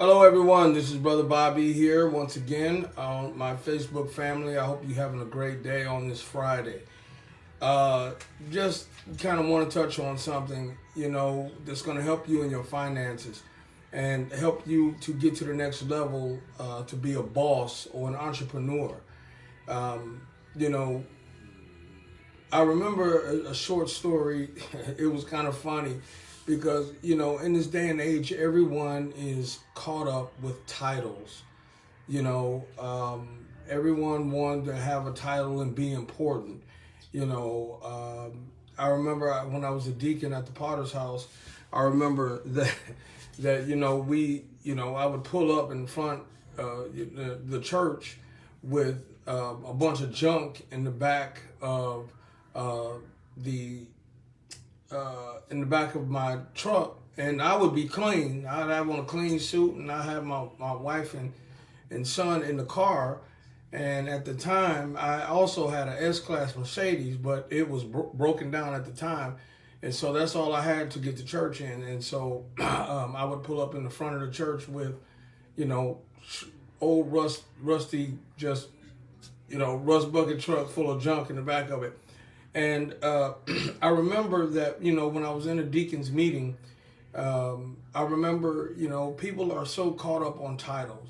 Hello, everyone. This is Brother Bobby here once again on my Facebook family. I hope you're having a great day on this Friday. Just kind of want to touch on something, that's going to help you in your finances and help you to get to the next level to be a boss or an entrepreneur. Um, you know, I remember a short story. It was kind of funny because, in this day and age, everyone is caught up with titles. Everyone wants to have a title and be important. I remember when I was a deacon at the Potter's House, I remember that I would pull up in front the church with a bunch of junk in the back of uh, the in the back of my truck, and I would be clean. I'd have on a clean suit, and I have my wife and son in the car. And at the time, I also had an S-Class Mercedes, but it was broken down at the time. And so that's all I had to get to church in. And so I would pull up in the front of the church with, you know, old rusty, just, rust bucket truck full of junk in the back of it. And I remember that, when I was in a deacon's meeting, I remember, people are so caught up on titles,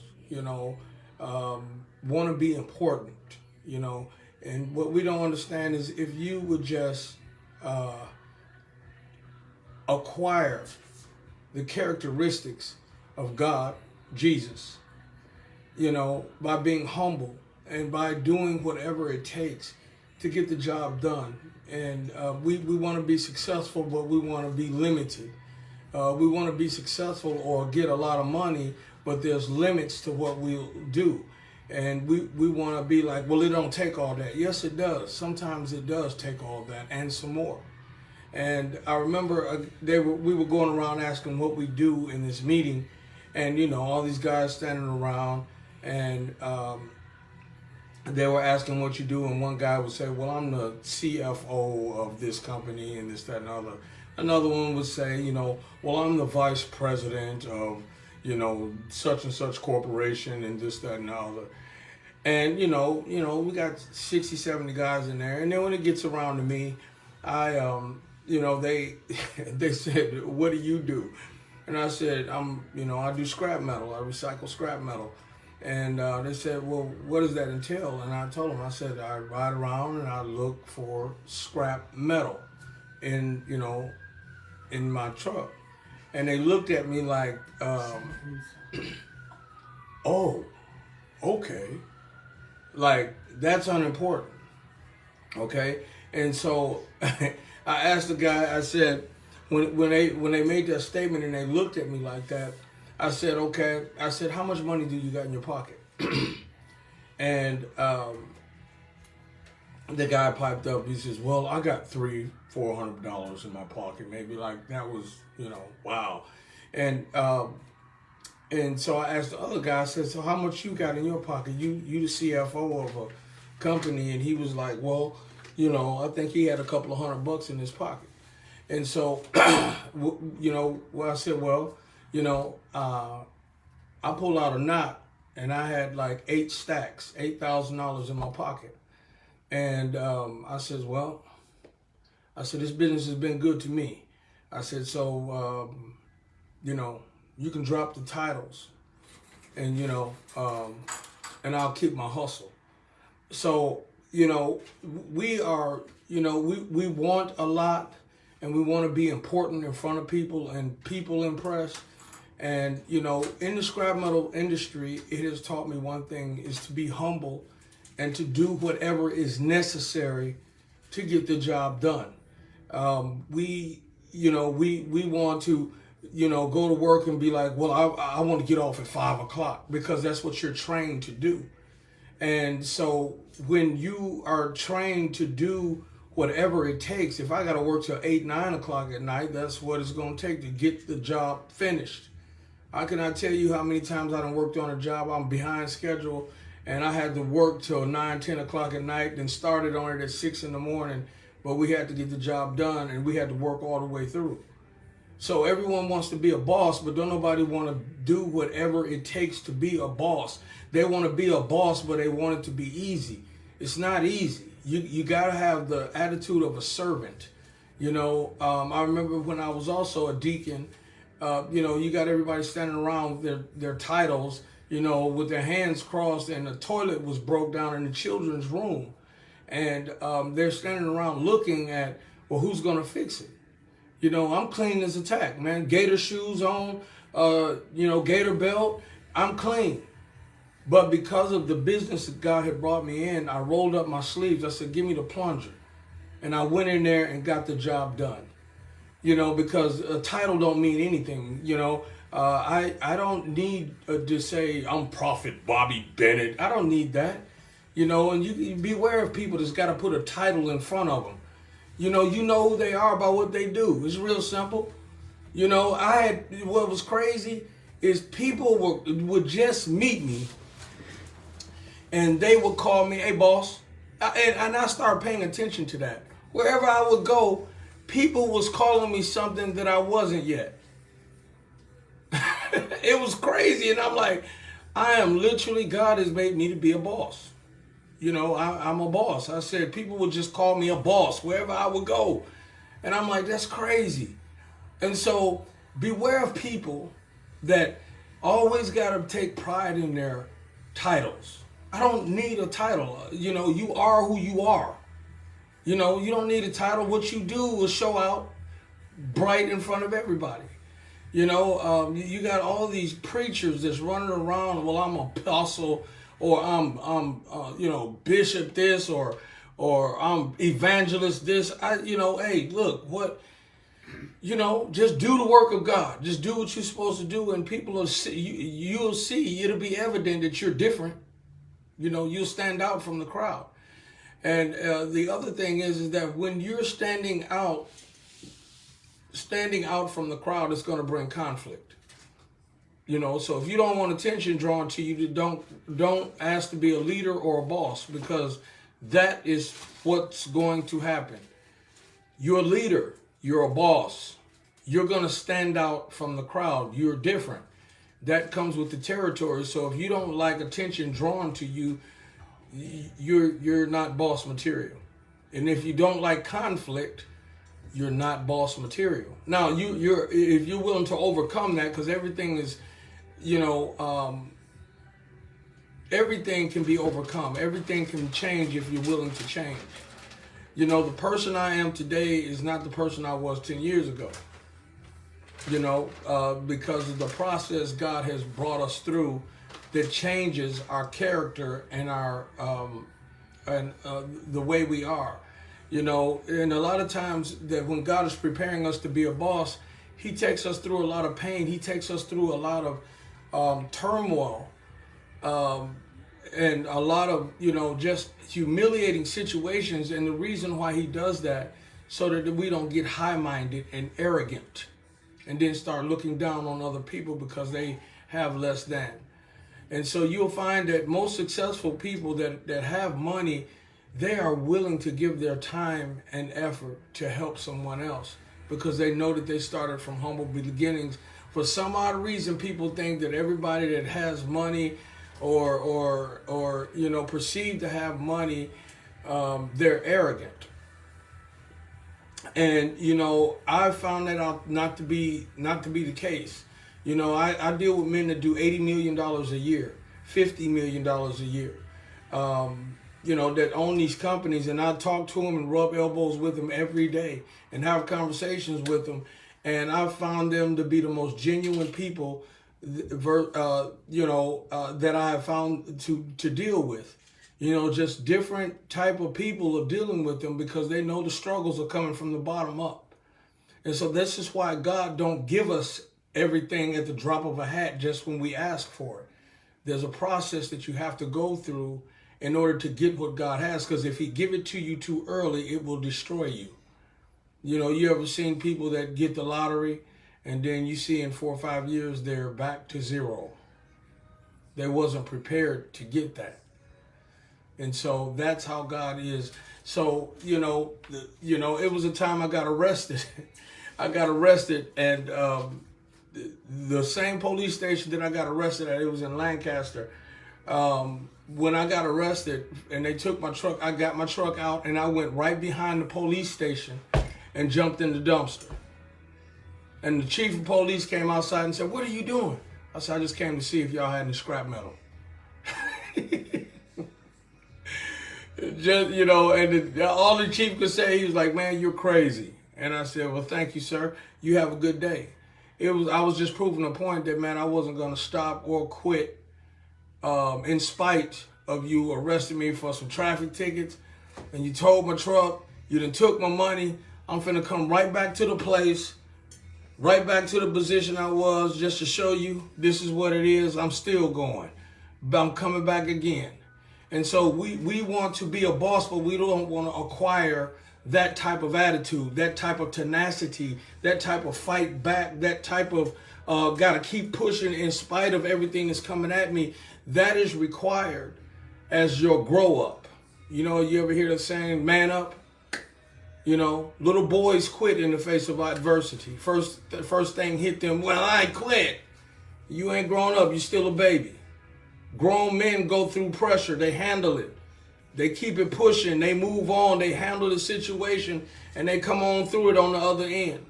want to be important, and what we don't understand is if you would just acquire the characteristics of God, Jesus, by being humble and by doing whatever it takes to get the job done. And we want to be successful, but we want to be limited. We want to be successful or get a lot of money, but there's limits to what we'll do. And we want to be like, well, it don't take all that. Yes, it does. Sometimes it does take all that and some more. And I remember we were going around asking what we do in this meeting, and all these guys standing around, and they were asking what you do, and one guy would say, well, I'm the CFO of this company and this, that, and other. Another one would say, well, I'm the vice president of, such and such corporation and this, that, and the other. And, we got 60, 70 guys in there. And then when it gets around to me, they they said, what do you do? And I said, I do scrap metal. I recycle scrap metal. And they said, well, what does that entail? And I told them, I said, I ride around and I look for scrap metal in my truck. And they looked at me like, oh, okay. Like, that's unimportant. Okay. And so I asked the guy, I said, when they made that statement and they looked at me like that, I said, okay. I said, how much money do you got in your pocket? And the guy piped up. He says, well, I got $300-400 in my pocket. Maybe, like, that was, wow. And so I asked the other guy, I said, so how much you got in your pocket? You the CFO of a company. And he was like, well, I think he had a couple of $100 in his pocket. And so, I said, well, I pulled out a knot and I had like 8 stacks, $8,000 in my pocket. And I said, well, this business has been good to me. I said, so, you can drop the titles and, and I'll keep my hustle. So, we are, we want a lot and we want to be important in front of people and people impress. And, in the scrap metal industry, it has taught me one thing is to be humble and to do whatever is necessary to get the job done. We want to, go to work and be like, well, I want to get off at 5 o'clock because that's what you're trained to do. And so when you are trained to do whatever it takes, if I got to work till 8, 9 o'clock at night, that's what it's going to take to get the job finished. I cannot tell you how many times I done worked on a job, I'm behind schedule, and I had to work till 9, 10 o'clock at night, then started on it at 6 in the morning, but we had to get the job done, and we had to work all the way through. So everyone wants to be a boss, but don't nobody want to do whatever it takes to be a boss. They want to be a boss, but they want it to be easy. It's not easy. You got to have the attitude of a servant. I remember when I was also a deacon, you got everybody standing around their titles, with their hands crossed, and the toilet was broke down in the children's room. And they're standing around looking at, well, who's going to fix it? I'm clean as a tack, man. Gator shoes on, gator belt. I'm clean. But because of the business that God had brought me in, I rolled up my sleeves. I said, give me the plunger. And I went in there and got the job done. Because a title don't mean anything. I don't need to say I'm Prophet Bobby Bennett. I don't need that. And you beware of people that's got to put a title in front of them. You know who they are by what they do. It's real simple. What was crazy is people would just meet me and they would call me, hey, boss. And I started paying attention to that. Wherever I would go, people was calling me something that I wasn't yet. It was crazy. And I'm like, I am literally, God has made me to be a boss. I'm a boss. I said people would just call me a boss wherever I would go. And I'm like, that's crazy. And so beware of people that always got to take pride in their titles. I don't need a title. You are who you are. You don't need a title. What you do is show out bright in front of everybody. You got all these preachers that's running around. Well, I'm an apostle, or I'm bishop this, or I'm evangelist this. Hey, look, what, just do the work of God. Just do what you're supposed to do, and people will see. You'll see. It'll be evident that you're different. You'll stand out from the crowd. And the other thing is that when you're standing out from the crowd, it's going to bring conflict. So if you don't want attention drawn to you, don't ask to be a leader or a boss, because that is what's going to happen. You're a leader. You're a boss. You're going to stand out from the crowd. You're different. That comes with the territory. So if you don't like attention drawn to you, you're not boss material. And if you don't like conflict, you're not boss material. Now, if you're willing to overcome that, because everything is, everything can be overcome. Everything can change if you're willing to change. The person I am today is not the person I was 10 years ago. Because of the process God has brought us through that changes our character and our the way we are. And a lot of times that when God is preparing us to be a boss, He takes us through a lot of pain. He takes us through a lot of turmoil, and a lot of, just humiliating situations. And the reason why He does that, so that we don't get high-minded and arrogant and then start looking down on other people because they have less than. And so you'll find that most successful people that have money, they are willing to give their time and effort to help someone else because they know that they started from humble beginnings. For some odd reason, people think that everybody that has money or perceived to have money, they're arrogant. And I found that out not to be the case. I deal with men that do $80 million a year, $50 million a year, that own these companies. And I talk to them and rub elbows with them every day and have conversations with them. And I've found them to be the most genuine people, that I have found to deal with. Just different type of people are dealing with them because they know the struggles are coming from the bottom up. And so this is why God don't give us everything at the drop of a hat just when we ask for it. There's a process that you have to go through in order to get what God has, because if He give it to you too early, it will destroy you. You ever seen people that get the lottery and then you see in 4 or 5 years they're back to zero? They wasn't prepared to get that. And so that's how God is. So, it was a time I got arrested. I got arrested, and the same police station that I got arrested at, it was in Lancaster. When I got arrested and they took my truck, I got my truck out and I went right behind the police station and jumped in the dumpster. And the chief of police came outside and said, "What are you doing?" I said, "I just came to see if y'all had any scrap metal." Just, you know, and all the chief could say, he was like, "Man, you're crazy." And I said, "Well, thank you, sir. You have a good day." I was just proving a point that, man, I wasn't going to stop or quit in spite of you arresting me for some traffic tickets and you towed my truck, you done took my money. I'm finna come right back to the place, right back to the position I was, just to show you this is what it is. I'm still going, but I'm coming back again. And so we want to be a boss, but we don't want to acquire that type of attitude, that type of tenacity, that type of fight back, that type of got to keep pushing in spite of everything that's coming at me. That is required as your grow up. You know, you ever hear the saying, man up? You know, little boys quit in the face of adversity. The first thing hit them, well, I ain't quit. You ain't grown up, you still a baby. Grown men go through pressure, they handle it. They keep it pushing, they move on, they handle the situation, and they come on through it on the other end.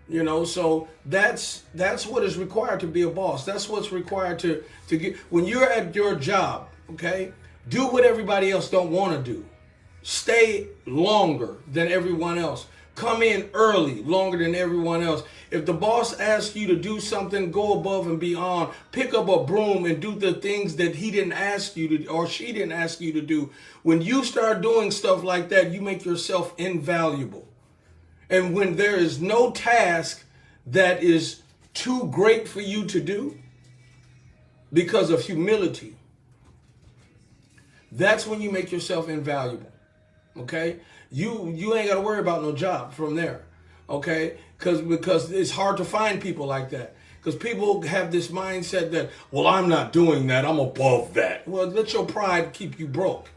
You know, so that's what is required to be a boss. That's what's required to get, when you're at your job, okay, do what everybody else don't want to do. Stay longer than everyone else. Come in early, longer than everyone else. If the boss asks you to do something, go above and beyond. Pick up a broom and do the things that he didn't ask you to, or she didn't ask you to do. When you start doing stuff like that, you make yourself invaluable. And when there is no task that is too great for you to do because of humility, that's when you make yourself invaluable. Okay? You ain't got to worry about no job from there. Okay? Because it's hard to find people like that. Because people have this mindset that, well, I'm not doing that, I'm above that. Well, let your pride keep you broke.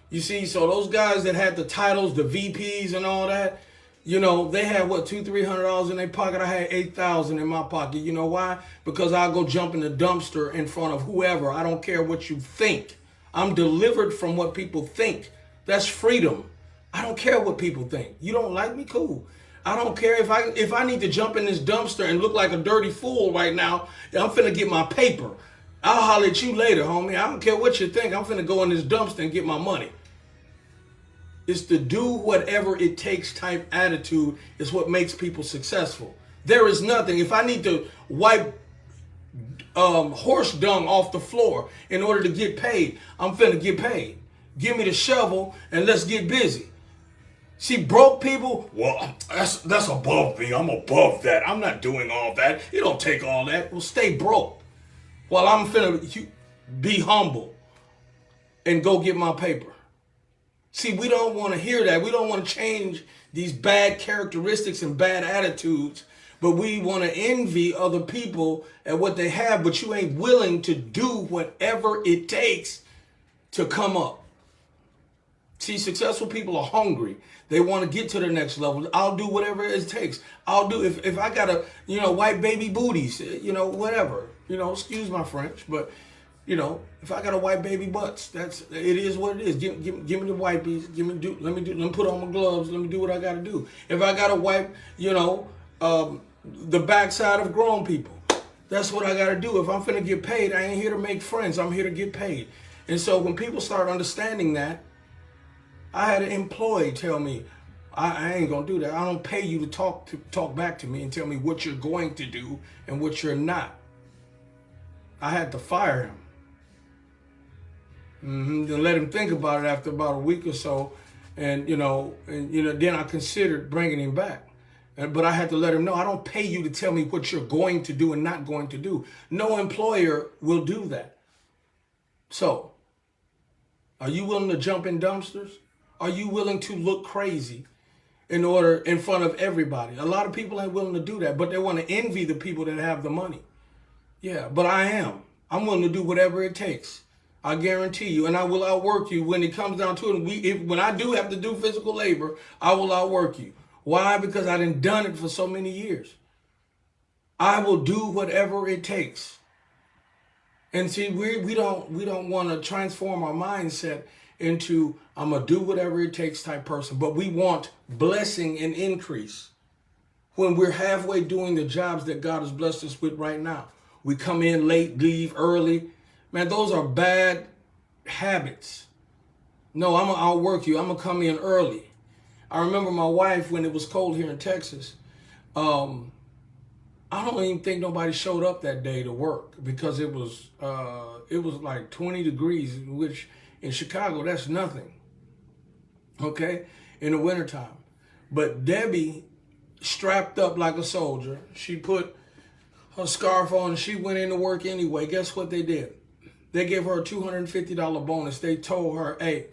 You see, so those guys that had the titles, the VPs and all that, you know, they had what, $200-300 in their pocket. I had $8,000 in my pocket. You know why? Because I'll go jump in the dumpster in front of whoever. I don't care what you think. I'm delivered from what people think. That's freedom. I don't care what people think. You don't like me? Cool. I don't care if I need to jump in this dumpster and look like a dirty fool right now. I'm finna get my paper. I'll holler at you later, homie. I don't care what you think. I'm finna go in this dumpster and get my money. It's the do whatever it takes type attitude is what makes people successful. There is nothing. If I need to wipe horse dung off the floor in order to get paid, I'm finna get paid. Give me the shovel and let's get busy. See, broke people, well, that's above me. I'm above that. I'm not doing all that. You don't take all that. Well, stay broke while I'm finna be humble and go get my paper. See, we don't want to hear that. We don't want to change these bad characteristics and bad attitudes, but we want to envy other people at what they have, but you ain't willing to do whatever it takes to come up. See, successful people are hungry. They want to get to the next level. I'll do whatever it takes. I'll do, if I got to, white baby booties, whatever, excuse my French, but if I got to wipe baby butts, it is what it is. Give me the wipes. Let me put on my gloves. Let me do what I got to do. If I got to wipe, the backside of grown people, that's what I got to do. If I'm finna get paid, I ain't here to make friends. I'm here to get paid. And so when people start understanding that, I had an employee tell me, I ain't gonna do that. I don't pay you to talk back to me and tell me what you're going to do and what you're not. I had to fire him. Then let him think about it after about a week or so, and then I considered bringing him back. But I had to let him know, I don't pay you to tell me what you're going to do and not going to do. No employer will do that. So, are you willing to jump in dumpsters? Are you willing to look crazy in front of everybody? A lot of people ain't willing to do that, but they want to envy the people that have the money. Yeah, but I am. I'm willing to do whatever it takes. I guarantee you, and I will outwork you when it comes down to it. When I do have to do physical labor, I will outwork you. Why? Because I done it for so many years. I will do whatever it takes. And see, we don't want to transform our mindset into I'm gonna do whatever it takes type person, but we want blessing and increase. When we're halfway doing the jobs that God has blessed us with right now, we come in late, leave early. Man, those are bad habits. No, I'll outwork you. I'm gonna come in early. I remember my wife when it was cold here in Texas. I don't even think nobody showed up that day to work because it was like 20 degrees, which in Chicago that's nothing. Okay, in the wintertime. But Debbie strapped up like a soldier. She put her scarf on and she went into work anyway. Guess what they did? They gave her a $250 bonus. They told her, hey,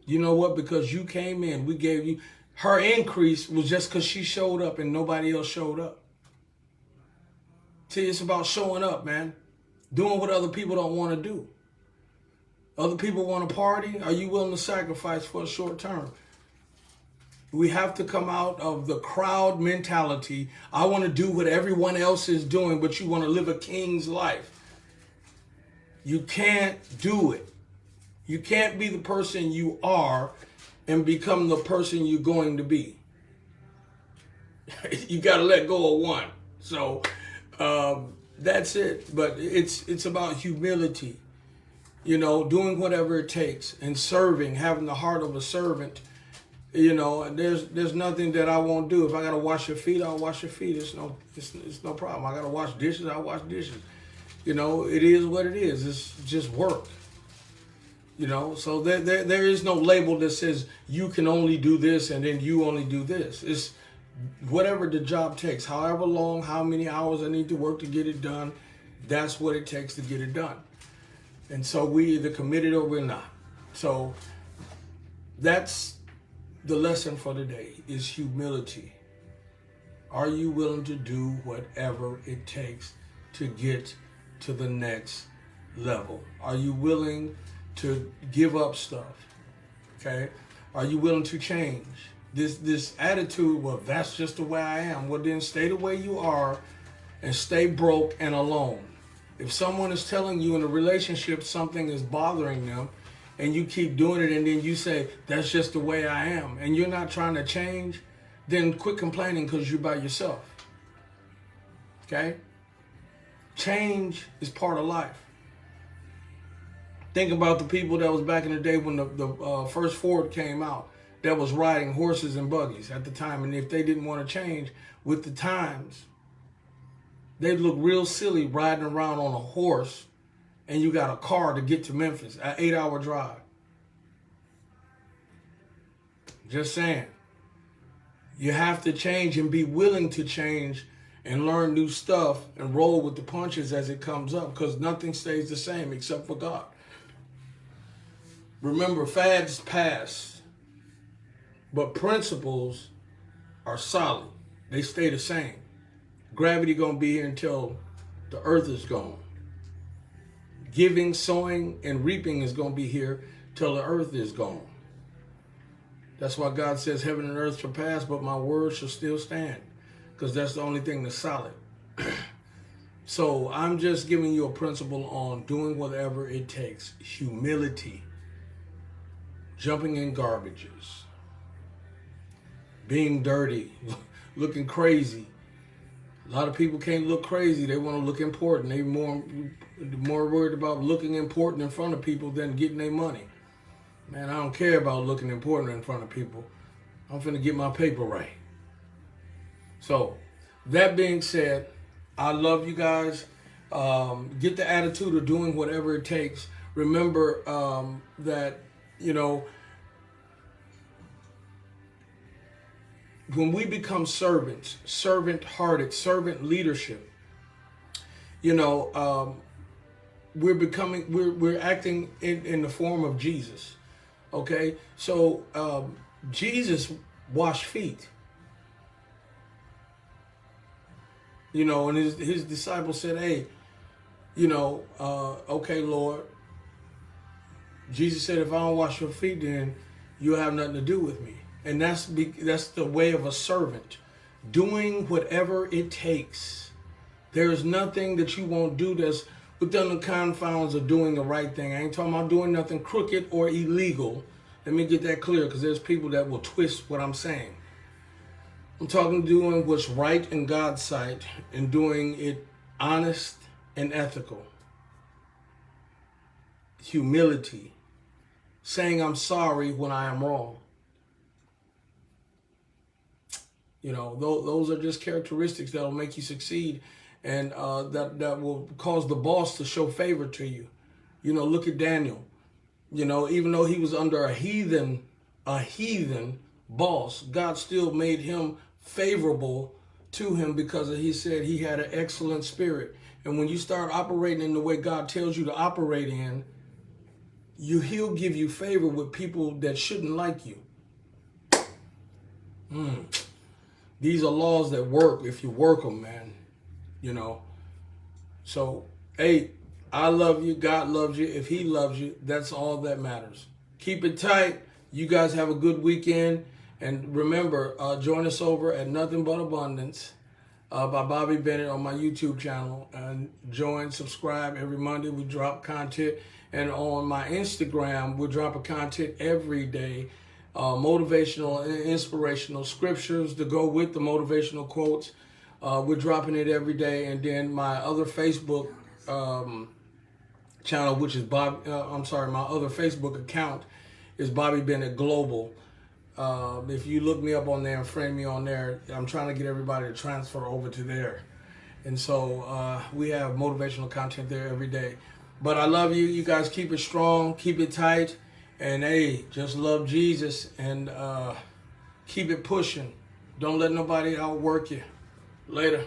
you know what? Because you came in, we gave you. Her increase was just because she showed up and nobody else showed up. See, it's about showing up, man. Doing what other people don't want to do. Other people want to party. Are you willing to sacrifice for a short term? We have to come out of the crowd mentality. I want to do what everyone else is doing, but you want to live a king's life. You can't do it. You can't be the person you are and become the person you're going to be. You got to let go of one. So that's it. But it's about humility. You know, doing whatever it takes and serving, having the heart of a servant. You know, there's nothing that I won't do. If I gotta wash your feet, I'll wash your feet. It's no problem. I gotta wash dishes, I'll wash dishes. You know, it is what it is. It's just work. You know, so there is no label that says you can only do this and then you only do this. It's whatever the job takes, however long, how many hours I need to work to get it done. That's what it takes to get it done. And so we either committed or we're not. So that's the lesson for today is humility. Are you willing to do whatever it takes to get to the next level? Are you willing to give up stuff? Okay? Are you willing to change? This attitude, well, that's just the way I am. Well, then stay the way you are and stay broke and alone. If someone is telling you in a relationship something is bothering them, and you keep doing it and then you say, that's just the way I am, and you're not trying to change, then quit complaining because you're by yourself. Okay? Change is part of life. Think about the people that was back in the day when the first Ford came out that was riding horses and buggies at the time. And if they didn't want to change with the times, they'd look real silly riding around on a horse and you got a car to get to Memphis, an 8-hour drive. Just saying. You have to change and be willing to change and learn new stuff and roll with the punches as it comes up, because nothing stays the same except for God. Remember, fads pass, but principles are solid. They stay the same. Gravity gonna be here until the earth is gone. Giving, sowing, and reaping is gonna be here till the earth is gone. That's why God says heaven and earth shall pass, but my word shall still stand, because that's the only thing that's solid. So I'm just giving you a principle on doing whatever it takes. Humility. Jumping in garbages. Being dirty. Looking crazy. A lot of people can't look crazy. They want to look important. They're more worried about looking important in front of people than getting their money. Man, I don't care about looking important in front of people. I'm finna get my paper right. So, that being said, I love you guys. Get the attitude of doing whatever it takes. Remember that, you know, when we become servants, servant-hearted, servant leadership, you know, we're acting in the form of Jesus. Okay, so Jesus washed feet. You know, and his disciples said, hey, you know, okay, Lord. Jesus said, if I don't wash your feet, then you'll have nothing to do with me. And that's the way of a servant, doing whatever it takes. There's nothing that you won't do that's within the confines of doing the right thing. I ain't talking about doing nothing crooked or illegal. Let me get that clear, because there's people that will twist what I'm saying. I'm talking doing what's right in God's sight and doing it honest and ethical. Humility. Saying I'm sorry when I am wrong. You know, those are just characteristics that will make you succeed, and that will cause the boss to show favor to you. You know, look at Daniel. You know, even though he was under a heathen boss, God still made him favorable to him because he said he had an excellent spirit. And when you start operating in the way God tells you to operate in, he'll give you favor with people that shouldn't like you. These are laws that work if you work them, man. You know. So, hey, I love you. God loves you. If he loves you, that's all that matters. Keep it tight. You guys have a good weekend. And remember, join us over at Nothing But Abundance by Bobby Bennett on my YouTube channel. And subscribe. Every Monday we drop content. And on my Instagram, we're dropping content every day. Motivational and inspirational scriptures to go with the motivational quotes. We're dropping it every day. And then my other Facebook channel, which is my other Facebook account is Bobby Bennett Global. If you look me up on there and friend me on there, I'm trying to get everybody to transfer over to there. And so we have motivational content there every day. But I love you. You guys keep it strong, keep it tight, and hey, just love Jesus and keep it pushing. Don't let nobody outwork you. Later.